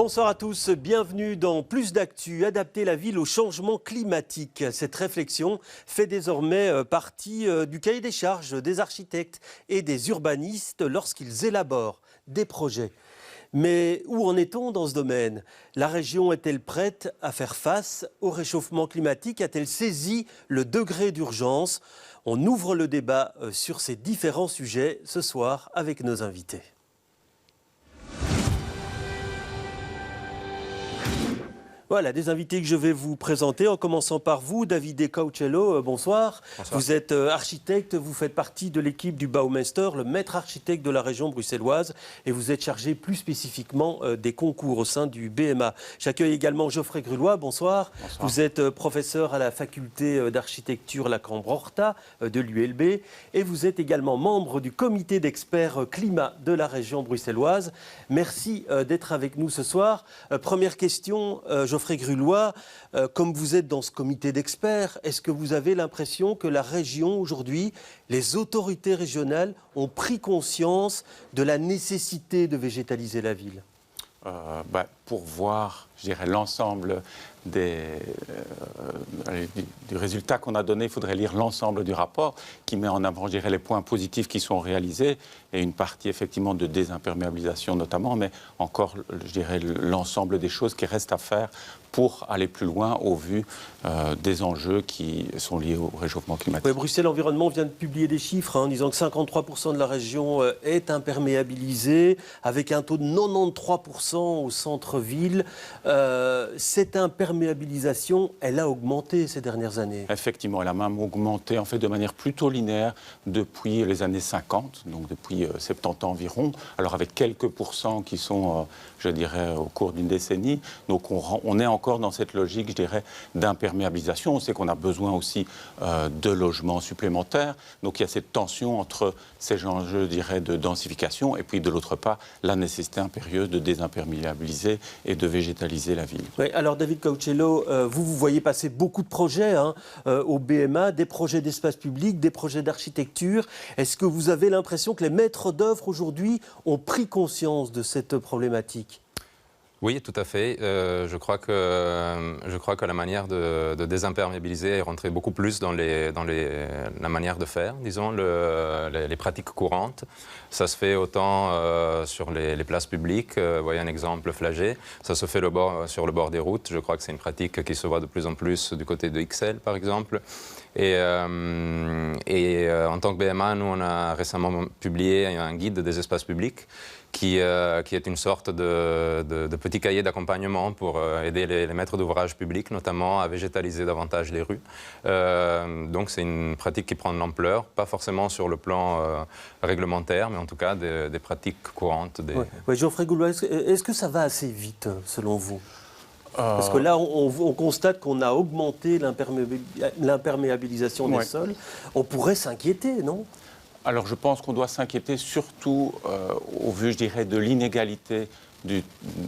bonsoir à tous, bienvenue dans Plus d'actu, adapter la ville au changement climatique. Cette réflexion fait désormais partie du cahier des charges des architectes et des urbanistes lorsqu'ils élaborent des projets. Mais où en est-on dans ce domaine? La région est-elle prête à faire face au réchauffement climatique? A-t-elle saisi le degré d'urgence? On ouvre le débat sur ces différents sujets ce soir avec nos invités. Voilà, des invités que je vais vous présenter, en commençant par vous, Davide Caucello, bonsoir. Bonsoir. Vous êtes architecte, vous faites partie de l'équipe du Baumeister, le maître architecte de la région bruxelloise, et vous êtes chargé plus spécifiquement des concours au sein du BMA. J'accueille également Geoffrey Grulois, bonsoir. Bonsoir. Vous êtes professeur à la faculté d'architecture La Cambre-Horta de l'ULB, et vous êtes également membre du comité d'experts climat de la région bruxelloise. Merci d'être avec nous ce soir. Première question, Geoffrey Grulois, comme vous êtes dans ce comité d'experts, est-ce que vous avez l'impression que la région aujourd'hui, les autorités régionales ont pris conscience de la nécessité de végétaliser la ville? Pour voir, je dirais, l'ensemble du résultat qu'on a donné, il faudrait lire l'ensemble du rapport qui met en avant, je dirais, les points positifs qui sont réalisés et une partie effectivement de désimperméabilisation notamment, mais encore, je dirais, l'ensemble des choses qui restent à faire pour aller plus loin au vu des enjeux qui sont liés au réchauffement climatique. Oui, Bruxelles Environnement vient de publier des chiffres en disant que 53% de la région est imperméabilisée, avec un taux de 93% au centre-ville. Cette imperméabilisation, elle a augmenté ces dernières années. Effectivement, elle a même augmenté en fait de manière plutôt linéaire depuis les années 50, donc depuis 70 ans environ. Alors avec quelques pourcents qui sont, je dirais, au cours d'une décennie. Donc on est encore dans cette logique, je dirais, d'imperméabilisation. On sait qu'on a besoin aussi de logements supplémentaires. Donc il y a cette tension entre ces enjeux, je dirais, de densification et puis de l'autre part, la nécessité impérieuse de désimperméabiliser et de végétaliser la ville. Oui, alors David Caucello, vous voyez passer beaucoup de projets au BMA, des projets d'espace public, des projets d'architecture. Est-ce que vous avez l'impression que les maîtres d'œuvre aujourd'hui ont pris conscience de cette problématique ? Oui, tout à fait. Je crois que la manière de désimperméabiliser est rentrée beaucoup plus dans la manière de faire, disons, les pratiques courantes. Ça se fait autant sur les places publiques. Voyez un exemple Flagey. Ça se fait sur le bord des routes. Je crois que c'est une pratique qui se voit de plus en plus du côté de XL, par exemple. Et en tant que BMA, nous, on a récemment publié un guide des espaces publics qui est une sorte de petit cahier d'accompagnement pour aider les maîtres d'ouvrage publics, notamment à végétaliser davantage les rues. Donc c'est une pratique qui prend de l'ampleur, pas forcément sur le plan réglementaire, mais en tout cas des pratiques courantes. Ouais, Geoffrey Grulois, est-ce que ça va assez vite, selon vous ? Parce que là, on constate qu'on a augmenté l'imperméabilisation des sols. On pourrait s'inquiéter, non ? Alors je pense qu'on doit s'inquiéter surtout au vu, je dirais, de l'inégalité du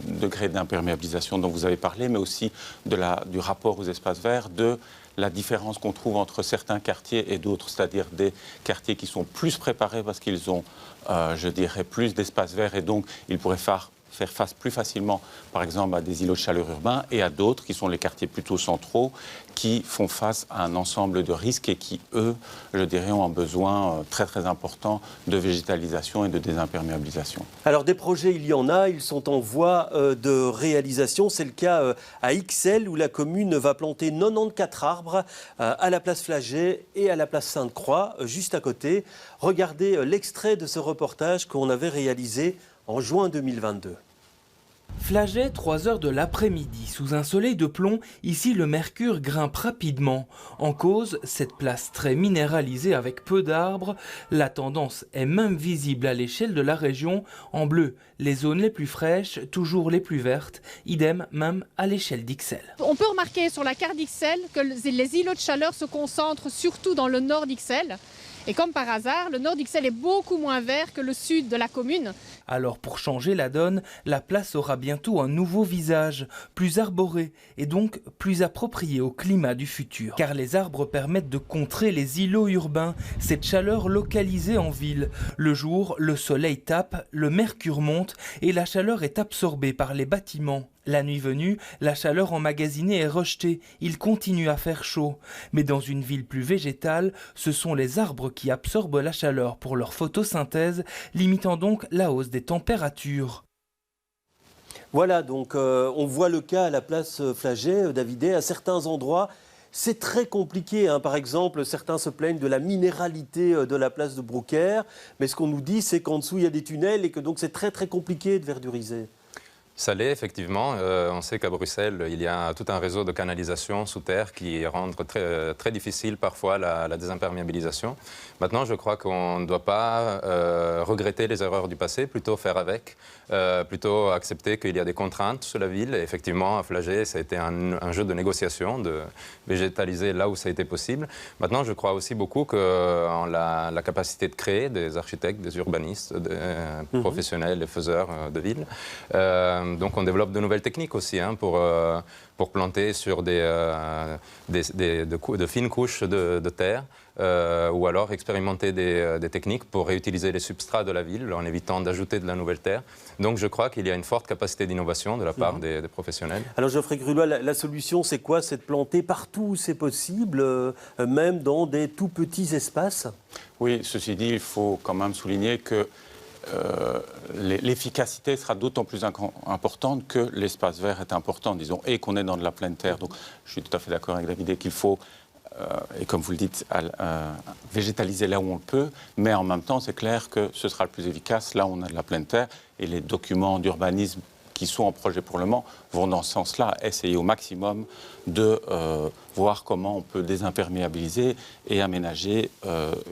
degré d'imperméabilisation dont vous avez parlé, mais aussi du rapport aux espaces verts, de la différence qu'on trouve entre certains quartiers et d'autres, c'est-à-dire des quartiers qui sont plus préparés parce qu'ils ont, je dirais, plus d'espaces verts et donc ils pourraient faire face plus facilement, par exemple, à des îlots de chaleur urbains et à d'autres qui sont les quartiers plutôt centraux qui font face à un ensemble de risques et qui, eux, je dirais, ont un besoin très très important de végétalisation et de désimperméabilisation. Alors des projets, il y en a, ils sont en voie de réalisation. C'est le cas à XL où la commune va planter 94 arbres à la place Flagey et à la place Sainte-Croix, juste à côté. Regardez l'extrait de ce reportage qu'on avait réalisé en juin 2022. Flagey, 3 heures de l'après-midi, sous un soleil de plomb, ici le mercure grimpe rapidement. En cause, cette place très minéralisée avec peu d'arbres. La tendance est même visible à l'échelle de la région. En bleu, les zones les plus fraîches, toujours les plus vertes. Idem même à l'échelle d'XL. On peut remarquer sur la carte d'XL que les îlots de chaleur se concentrent surtout dans le nord d'XL. Et comme par hasard, le nord d'XL est beaucoup moins vert que le sud de la commune. Alors pour changer la donne, la place aura bientôt un nouveau visage, plus arboré et donc plus approprié au climat du futur. Car les arbres permettent de contrer les îlots urbains, cette chaleur localisée en ville. Le jour, le soleil tape, le mercure monte et la chaleur est absorbée par les bâtiments. La nuit venue, la chaleur emmagasinée est rejetée, il continue à faire chaud. Mais dans une ville plus végétale, ce sont les arbres qui absorbent la chaleur pour leur photosynthèse, limitant donc la hausse des températures. Voilà, donc on voit le cas à la place Flagey, Davidé, à certains endroits. C'est très compliqué, hein. Par exemple, certains se plaignent de la minéralité de la place de Brouckère, mais ce qu'on nous dit, c'est qu'en dessous, il y a des tunnels et que donc c'est très très compliqué de verduriser. Ça l'est, effectivement. On sait qu'à Bruxelles, il y a tout un réseau de canalisation sous terre qui rend très, très difficile parfois la désimperméabilisation. Maintenant, je crois qu'on ne doit pas regretter les erreurs du passé, plutôt faire avec, plutôt accepter qu'il y a des contraintes sur la ville. Et effectivement, à Flagey, ça a été un jeu de négociation, de végétaliser là où ça a été possible. Maintenant, je crois aussi beaucoup en la capacité de créer des architectes, des urbanistes, des professionnels, des faiseurs de villes. Donc on développe de nouvelles techniques aussi pour planter sur de fines couches de terre ou alors expérimenter des techniques pour réutiliser les substrats de la ville en évitant d'ajouter de la nouvelle terre. Donc je crois qu'il y a une forte capacité d'innovation de la part des professionnels. Alors Geoffrey Grulois, la solution c'est quoi? C'est de planter partout où c'est possible, même dans des tout petits espaces? Oui, ceci dit, il faut quand même souligner que l'efficacité sera d'autant plus importante que l'espace vert est important, disons, et qu'on est dans de la pleine terre. Donc, je suis tout à fait d'accord avec David qu'il faut, et comme vous le dites, végétaliser là où on le peut, mais en même temps, c'est clair que ce sera le plus efficace là où on a de la pleine terre, et les documents d'urbanisme qui sont en projet pour le moment vont dans ce sens-là, essayer au maximum de voir comment on peut désimperméabiliser et aménager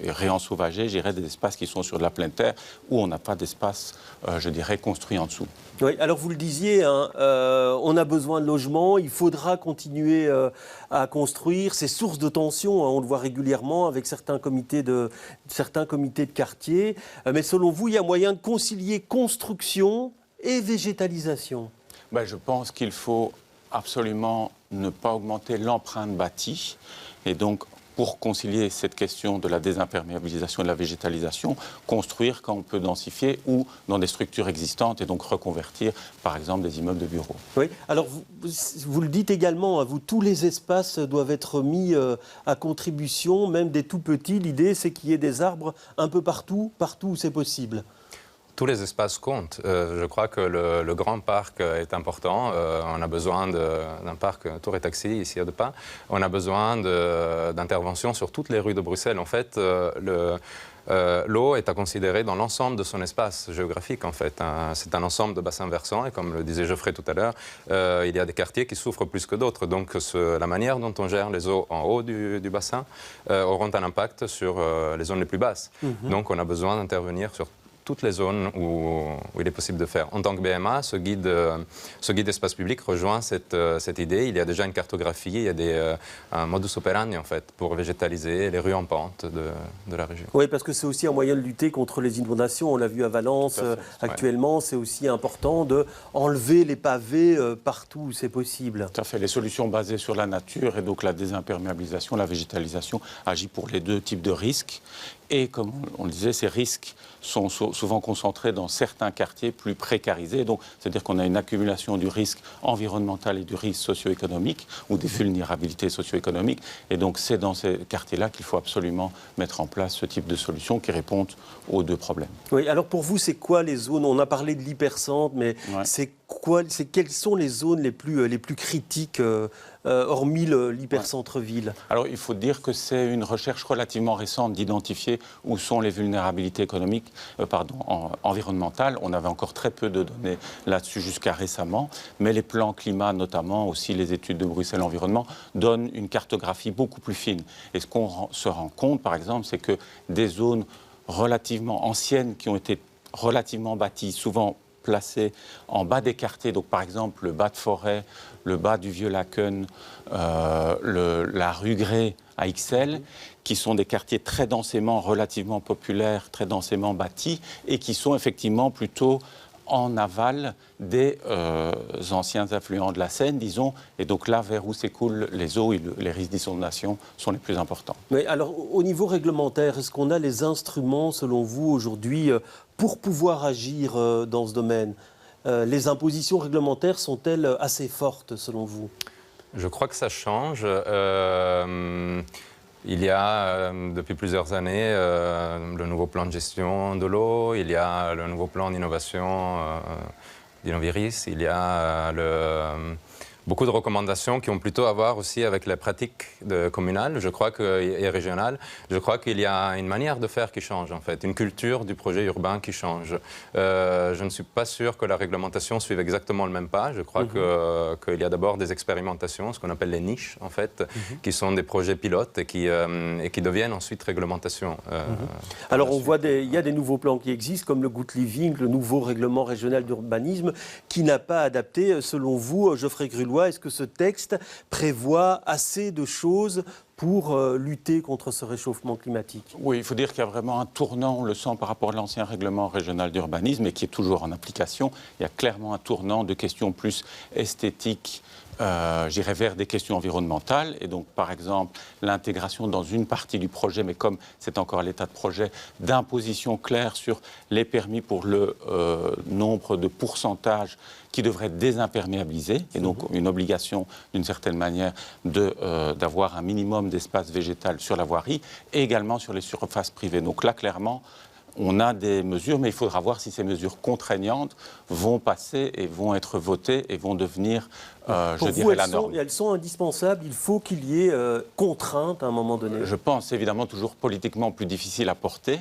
et réensauvager, je dirais, des espaces qui sont sur de la pleine terre où on n'a pas d'espace, je dirais, construit en dessous. Oui, alors vous le disiez, hein, on a besoin de logements, il faudra continuer à construire. C'est source de tension, hein, on le voit régulièrement avec certains comités de quartier. Mais selon vous, il y a moyen de concilier construction et végétalisation? Je pense qu'il faut absolument ne pas augmenter l'empreinte bâtie. Et donc, pour concilier cette question de la désimperméabilisation et de la végétalisation, construire quand on peut densifier ou dans des structures existantes et donc reconvertir, par exemple, des immeubles de bureaux. Oui, alors vous le dites également, hein, tous les espaces doivent être mis à contribution, même des tout petits. L'idée, c'est qu'il y ait des arbres un peu partout où c'est possible. Tous les espaces comptent. Je crois que le grand parc est important. On a besoin d'un parc Tour et Taxi, ici à Deux Pas. On a besoin d'interventions sur toutes les rues de Bruxelles. En fait, l'eau est à considérer dans l'ensemble de son espace géographique, en fait. C'est un ensemble de bassins versants, et comme le disait Geoffrey tout à l'heure, il y a des quartiers qui souffrent plus que d'autres. Donc la manière dont on gère les eaux en haut du bassin auront un impact sur les zones les plus basses. Donc on a besoin d'intervenir sur toutes les zones où il est possible de faire. En tant que BMA, ce guide espace public rejoint cette idée. Il y a déjà une cartographie, il y a un modus operandi en fait, pour végétaliser les rues en pente de la région. Oui, parce que c'est aussi un moyen de lutter contre les inondations. On l'a vu à Valence actuellement. Ouais. C'est aussi important d'enlever les pavés partout où c'est possible. Tout à fait. Les solutions basées sur la nature et donc la désimperméabilisation, la végétalisation agit pour les deux types de risques. Et comme on le disait, ces risques sont souvent concentrés dans certains quartiers plus précarisés. Donc, c'est-à-dire qu'on a une accumulation du risque environnemental et du risque socio-économique ou des vulnérabilités socio-économiques. Et donc, c'est dans ces quartiers-là qu'il faut absolument mettre en place ce type de solutions qui répondent aux deux problèmes. Oui, alors pour vous, c'est quoi les zones? On a parlé de l'hypercentre, mais quelles sont les zones les plus critiques hormis l'hypercentre-ville? Alors, il faut dire que c'est une recherche relativement récente d'identifier où sont les vulnérabilités économiques, environnementales. On avait encore très peu de données là-dessus jusqu'à récemment, mais les plans climat, notamment aussi les études de Bruxelles Environnement, donnent une cartographie beaucoup plus fine. Et ce qu'on se rend compte, par exemple, c'est que des zones relativement anciennes qui ont été relativement bâties, souvent placés en bas des quartiers, donc par exemple le bas de Forêt, le bas du Vieux-Laken, la rue Grès à Ixelles, qui sont des quartiers très densément, relativement populaires, très densément bâtis, et qui sont effectivement plutôt en aval des anciens affluents de la Seine, disons, et donc là, vers où s'écoulent les eaux, les risques d'inondation sont les plus importants. Mais alors, au niveau réglementaire, est-ce qu'on a les instruments, selon vous, aujourd'hui, pour pouvoir agir dans ce domaine? Les impositions réglementaires sont-elles assez fortes, selon vous? Je crois que ça change. Il y a depuis plusieurs années le nouveau plan de gestion de l'eau, il y a le nouveau plan d'innovation d'Innoviris, il y a beaucoup de recommandations qui ont plutôt à voir aussi avec les pratiques communales, je crois, et régionales. Je crois qu'il y a une manière de faire qui change, en fait, une culture du projet urbain qui change. Je ne suis pas sûr que la réglementation suive exactement le même pas. Je crois qu'il y a d'abord des expérimentations, ce qu'on appelle les niches, en fait, qui sont des projets pilotes et qui deviennent ensuite réglementation. Alors, on voit il y a des nouveaux plans qui existent, comme le Good Living, le nouveau règlement régional d'urbanisme, qui n'a pas adapté, selon vous, Geoffrey Grulois. Est-ce que ce texte prévoit assez de choses pour lutter contre ce réchauffement climatique? Oui, il faut dire qu'il y a vraiment un tournant, on le sent par rapport à l'ancien règlement régional d'urbanisme, et qui est toujours en application. Il y a clairement un tournant de questions plus esthétiques, j'irais vers des questions environnementales. Et donc, par exemple, l'intégration dans une partie du projet, mais comme c'est encore l'état de projet, d'imposition claire sur les permis pour le nombre de pourcentages qui devraient désimperméabiliser, et donc une obligation, d'une certaine manière, d'avoir un minimum d'espace végétal sur la voirie, et également sur les surfaces privées. Donc là, clairement, on a des mesures, mais il faudra voir si ces mesures contraignantes vont passer et vont être votées et vont devenir, je dirais, la norme. Elles sont indispensables, il faut qu'il y ait contraintes à un moment donné. Je pense évidemment toujours politiquement plus difficile à porter,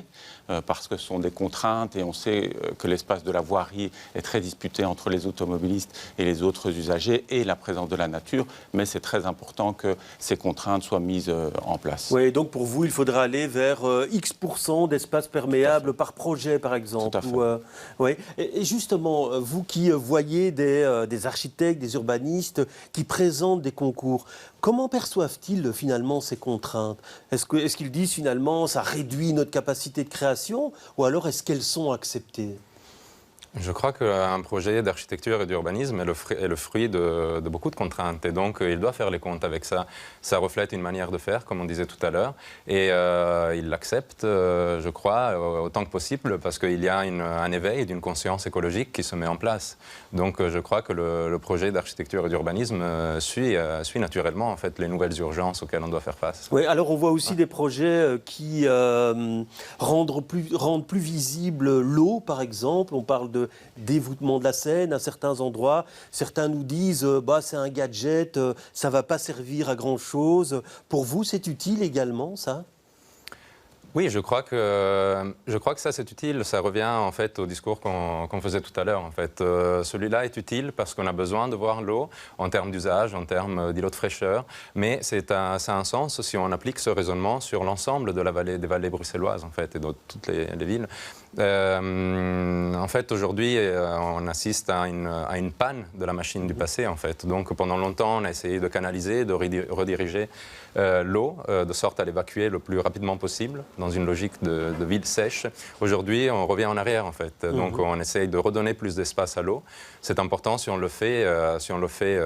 parce que ce sont des contraintes et on sait que l'espace de la voirie est très disputé entre les automobilistes et les autres usagers et la présence de la nature, mais c'est très important que ces contraintes soient mises en place. Oui, donc pour vous, il faudra aller vers X% d'espace perméable par projet, par exemple. Tout à fait. Oui. Et justement, vous qui voyez des architectes, des urbanistes qui présentent des concours, comment perçoivent-ils finalement ces contraintes? Est-ce qu'ils disent finalement ça réduit notre capacité de création, ou alors est-ce qu'elles sont acceptées? Je crois qu'un projet d'architecture et d'urbanisme est le fruit de beaucoup de contraintes. Et donc, il doit faire les comptes avec ça. Ça reflète une manière de faire, comme on disait tout à l'heure. Et il l'accepte, je crois, autant que possible, parce qu'il y a un éveil d'une conscience écologique qui se met en place. Donc, je crois que le projet d'architecture et d'urbanisme suit naturellement, en fait, les nouvelles urgences auxquelles on doit faire face. Oui, alors on voit aussi des projets qui rendent plus visible l'eau, par exemple. On parle de dévoûtement de la Seine à certains endroits. Certains nous disent c'est un gadget, ça ne va pas servir à grand-chose. Pour vous, c'est utile également, ça ? Oui, je crois que ça c'est utile. Ça revient en fait au discours qu'on faisait tout à l'heure. En fait, celui-là est utile parce qu'on a besoin de voir l'eau en termes d'usage, en termes d'îlot de fraîcheur. Mais ça a un sens si on applique ce raisonnement sur l'ensemble de des vallées bruxelloises en fait et de toutes les villes. En fait, aujourd'hui, on assiste à une panne de la machine du passé, en fait. Donc, pendant longtemps, on a essayé de canaliser, de rediriger l'eau, de sorte à l'évacuer le plus rapidement possible, dans une logique de ville sèche. Aujourd'hui, on revient en arrière, en fait. Donc, on essaye de redonner plus d'espace à l'eau. C'est important si on le fait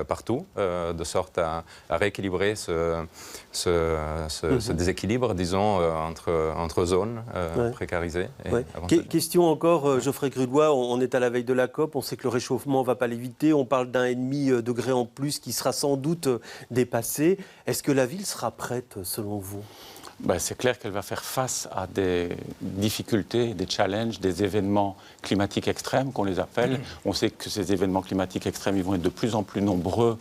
partout, de sorte à rééquilibrer ce déséquilibre, disons, entre zones précarisées. Question encore, Geoffrey Grulois, on est à la veille de la COP, on sait que le réchauffement ne va pas l'éviter, on parle d'1,5 degré en plus qui sera sans doute dépassé. Est-ce que la ville sera prête, selon vous ? C'est clair qu'elle va faire face à des difficultés, des challenges, des événements climatiques extrêmes, qu'on les appelle. On sait que ces événements climatiques extrêmes, ils vont être de plus en plus nombreux.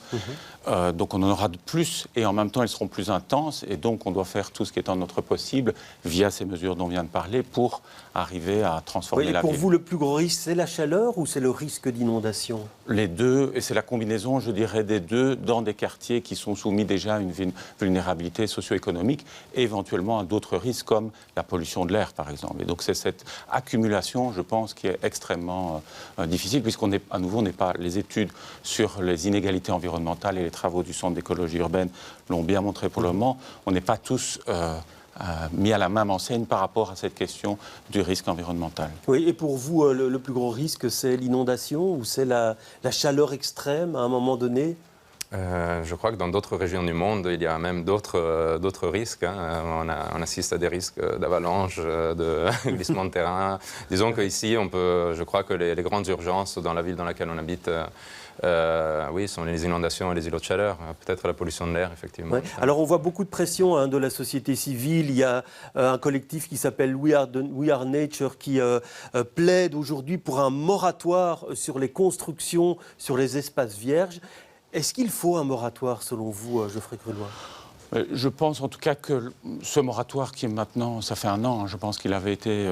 Donc on en aura de plus et en même temps, ils seront plus intenses. Et donc, on doit faire tout ce qui est en notre possible, via ces mesures dont on vient de parler, pour arriver à transformer la ville. Pour vous, le plus gros risque, c'est la chaleur ou c'est le risque d'inondation ? Les deux, et c'est la combinaison, je dirais, des deux, dans des quartiers qui sont soumis déjà à une vulnérabilité socio-économique, éventuellement éventuellement à d'autres risques comme la pollution de l'air, par exemple. Et donc c'est cette accumulation, je pense, qui est extrêmement difficile, puisqu'on n'est, à nouveau, n'est pas les études sur les inégalités environnementales et les travaux du Centre d'écologie urbaine l'ont bien montré pour le moment. On n'est pas tous mis à la même enseigne par rapport à cette question du risque environnemental. Oui, et pour vous, le plus gros risque, c'est l'inondation ou c'est la chaleur extrême à un moment donné? Je crois que dans d'autres régions du monde, il y a même d'autres risques. Hein. On assiste à des risques d'avalanche, de glissement de terrain. Disons qu'ici, je crois que les grandes urgences dans la ville dans laquelle on habite, oui, sont les inondations et les îlots de chaleur. Peut-être la pollution de l'air, effectivement. Ouais. Alors on voit beaucoup de pression de la société civile. Il y a un collectif qui s'appelle We Are Nature qui plaide aujourd'hui pour un moratoire sur les constructions, sur les espaces vierges. Est-ce qu'il faut un moratoire, selon vous, Geoffrey Grunois ? Je pense en tout cas que ce moratoire qui est maintenant, ça fait un an, je pense qu'il avait été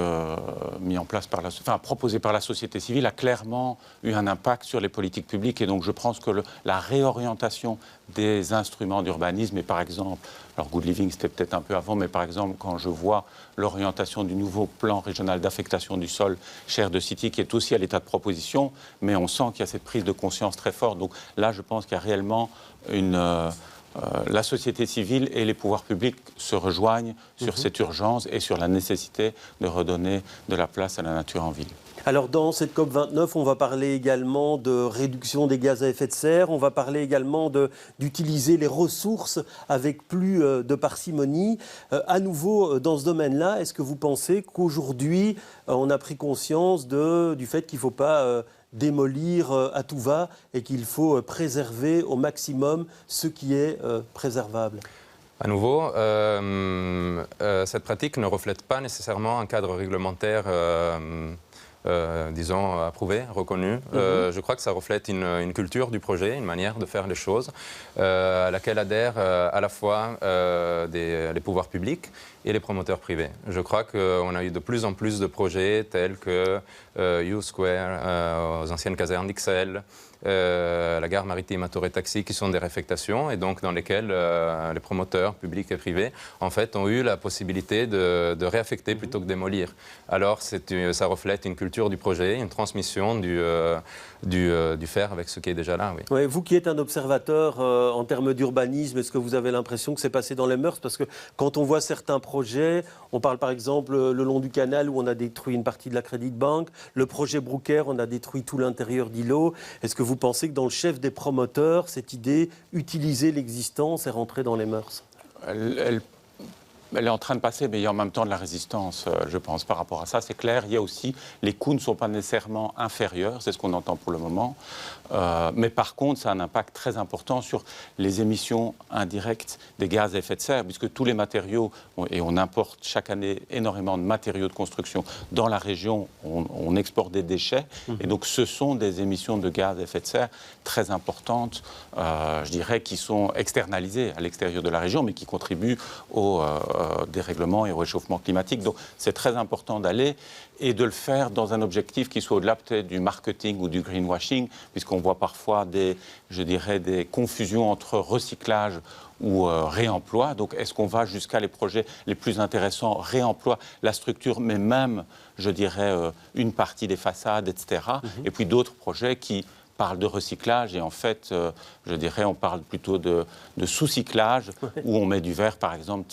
mis en place proposé par la société civile, a clairement eu un impact sur les politiques publiques. Et donc je pense que la réorientation des instruments d'urbanisme, et par exemple, alors Good Living c'était peut-être un peu avant, mais par exemple quand je vois l'orientation du nouveau plan régional d'affectation du sol Share the City, qui est aussi à l'état de proposition, mais on sent qu'il y a cette prise de conscience très forte. Donc là, je pense qu'il y a réellement la société civile et les pouvoirs publics se rejoignent sur cette urgence et sur la nécessité de redonner de la place à la nature en ville. Alors dans cette COP29, on va parler également de réduction des gaz à effet de serre, on va parler également d'utiliser les ressources avec plus de parcimonie. À nouveau, dans ce domaine-là, est-ce que vous pensez qu'aujourd'hui, on a pris conscience du fait qu'il ne faut pas démolir à tout va et qu'il faut préserver au maximum ce qui est préservable? À nouveau, cette pratique ne reflète pas nécessairement un cadre réglementaire disons, approuvé, reconnu. Je crois que ça reflète une culture du projet, une manière de faire les choses, à laquelle adhèrent à la fois les pouvoirs publics et les promoteurs privés. Je crois qu'on a eu de plus en plus de projets tels que U-Square, aux anciennes casernes d'Ixelles, la gare maritime à Torre-Taxi, qui sont des réfectations et donc dans lesquelles les promoteurs publics et privés en fait, ont eu la possibilité de réaffecter plutôt que démolir. Alors ça reflète une culture du projet, une transmission du faire avec ce qui est déjà là. Oui. Ouais, vous qui êtes un observateur en termes d'urbanisme, est-ce que vous avez l'impression que c'est passé dans les mœurs? Parce que quand on voit certains projets, on parle par exemple le long du canal où on a détruit une partie de la Credit Bank, le projet Brooker, on a détruit tout l'intérieur d'îlots. Est-ce que vous pensez que dans le chef des promoteurs, cette idée, utiliser l'existence, est rentrée dans les mœurs? Elle est en train de passer, mais il y a en même temps de la résistance, je pense, par rapport à ça. C'est clair, il y a aussi, les coûts ne sont pas nécessairement inférieurs, c'est ce qu'on entend pour le moment. Mais par contre, ça a un impact très important sur les émissions indirectes des gaz à effet de serre, puisque tous les matériaux, et on importe chaque année énormément de matériaux de construction dans la région, on exporte des déchets, et donc ce sont des émissions de gaz à effet de serre très importantes, je dirais, qui sont externalisées à l'extérieur de la région, mais qui contribuent au dérèglement et au réchauffement climatique. Donc c'est très important d'aller et de le faire dans un objectif qui soit au-delà peut-être du marketing ou du greenwashing, puisqu'on voit parfois des confusions entre recyclage ou réemploi. Donc est-ce qu'on va jusqu'à les projets les plus intéressants, réemploi la structure, mais même, je dirais, une partie des façades, etc. Et puis d'autres projets qui parle de recyclage et en fait, je dirais, on parle plutôt de sous-cyclage où on met du verre, par exemple,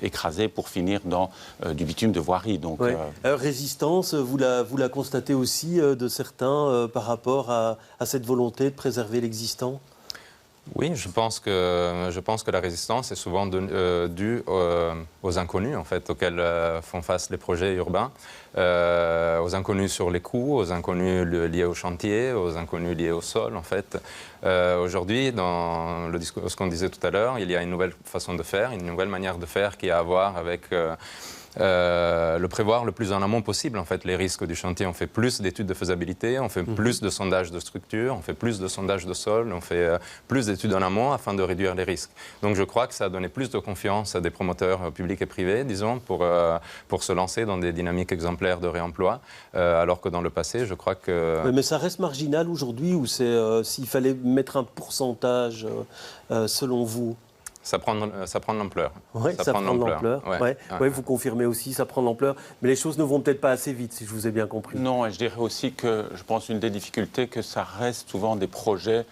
écrasé pour finir dans du bitume de voirie. Donc, résistance, vous la constatez aussi de certains par rapport à cette volonté de préserver l'existant? Oui, je pense que la résistance est souvent due aux inconnus en fait, auxquels font face les projets urbains, aux inconnus sur les coûts, aux inconnus liés au chantier, aux inconnus liés au sol en fait. Aujourd'hui, dans le discours, ce qu'on disait tout à l'heure, il y a une nouvelle façon de faire, une nouvelle manière de faire qui a à voir avec le prévoir le plus en amont possible. En fait, les risques du chantier, on fait plus d'études de faisabilité, on fait plus de sondages de structure, on fait plus de sondages de sol, on fait plus d'études en amont afin de réduire les risques. Donc je crois que ça a donné plus de confiance à des promoteurs publics et privés, disons, pour se lancer dans des dynamiques exemplaires de réemploi, alors que dans le passé, je crois que... Oui, mais ça reste marginal aujourd'hui, ou s'il fallait mettre un pourcentage selon vous? Ça prend de l'ampleur. Oui, ça prend de l'ampleur. Ouais. Ouais. Ouais, vous confirmez aussi, ça prend de l'ampleur. Mais les choses ne vont peut-être pas assez vite, si je vous ai bien compris. Non, et je dirais aussi que je pense une des difficultés, que ça reste souvent des projets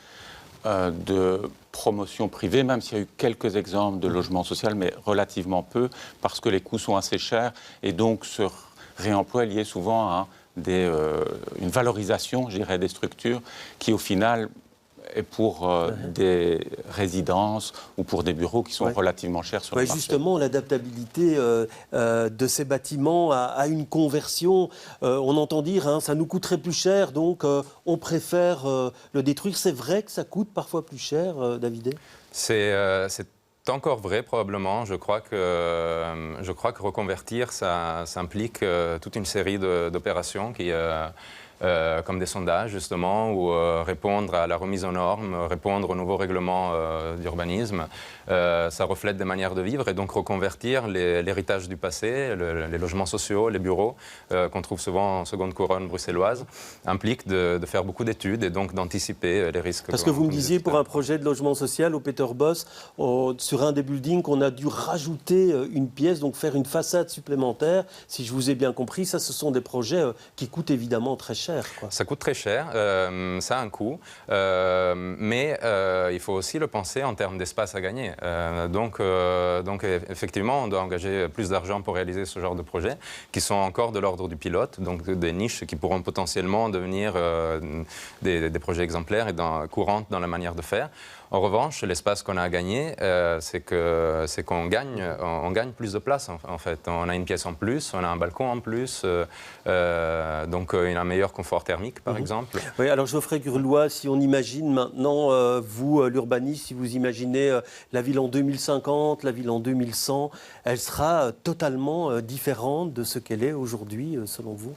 de promotion privée, même s'il y a eu quelques exemples de logement social, mais relativement peu, parce que les coûts sont assez chers. Et donc, ce réemploi est lié souvent à une valorisation, je dirais, des structures qui, au final, est pour des résidences ou pour des bureaux qui sont relativement chers sur le marché. Justement, l'adaptabilité de ces bâtiments à une conversion, on entend dire ça nous coûterait plus cher, donc on préfère le détruire. C'est vrai que ça coûte parfois plus cher, David? C'est encore vrai, probablement. Je crois que reconvertir, ça implique toute une série d'opérations qui... comme des sondages, justement, ou répondre à la remise aux normes, répondre aux nouveaux règlements d'urbanisme. Ça reflète des manières de vivre et donc reconvertir l'héritage du passé, les logements sociaux, les bureaux, qu'on trouve souvent en seconde couronne bruxelloise, implique de faire beaucoup d'études et donc d'anticiper les risques. Parce que vous me disiez, pour un projet de logement social au Peter Boss, sur un des buildings, on a dû rajouter une pièce, donc faire une façade supplémentaire. Si je vous ai bien compris, ça, ce sont des projets qui coûtent évidemment très cher. Ça coûte très cher, ça a un coût, mais il faut aussi le penser en termes d'espace à gagner. Donc, effectivement, on doit engager plus d'argent pour réaliser ce genre de projets, qui sont encore de l'ordre du pilote, donc des niches qui pourront potentiellement devenir des projets exemplaires et courantes dans la manière de faire. En revanche, l'espace qu'on a à gagner, c'est qu'on gagne plus de place, en fait. On a une pièce en plus, on a un balcon en plus, donc un meilleur confort thermique, par exemple. Oui, alors Geoffrey Gurlois, si on imagine maintenant, vous, l'urbaniste, si vous imaginez la ville en 2050, la ville en 2100, elle sera totalement différente de ce qu'elle est aujourd'hui, selon vous?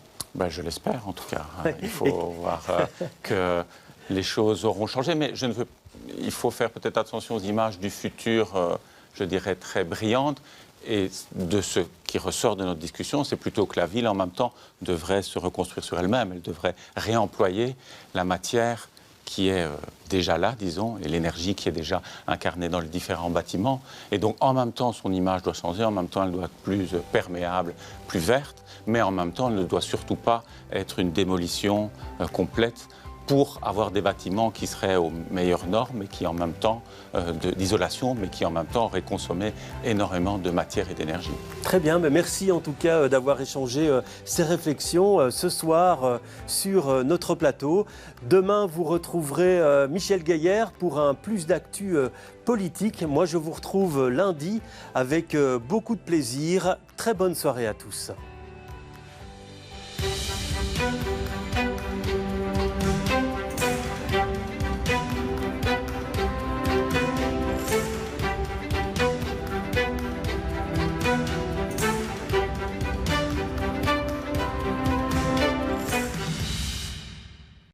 Je l'espère, en tout cas. Il faut voir que les choses auront changé, mais il faut faire peut-être attention aux images du futur, je dirais, très brillantes. Et de ce qui ressort de notre discussion, c'est plutôt que la ville, en même temps, devrait se reconstruire sur elle-même. Elle devrait réemployer la matière qui est déjà là, disons, et l'énergie qui est déjà incarnée dans les différents bâtiments. Et donc, en même temps, son image doit changer, en même temps, elle doit être plus perméable, plus verte, mais en même temps, elle ne doit surtout pas être une démolition complète pour avoir des bâtiments qui seraient aux meilleures normes et qui en même temps d'isolation, mais qui en même temps auraient consommé énormément de matière et d'énergie. Très bien, mais merci en tout cas d'avoir échangé ces réflexions ce soir sur notre plateau. Demain, vous retrouverez Michel Gaillard pour un plus d'actu politique. Moi, je vous retrouve lundi avec beaucoup de plaisir. Très bonne soirée à tous.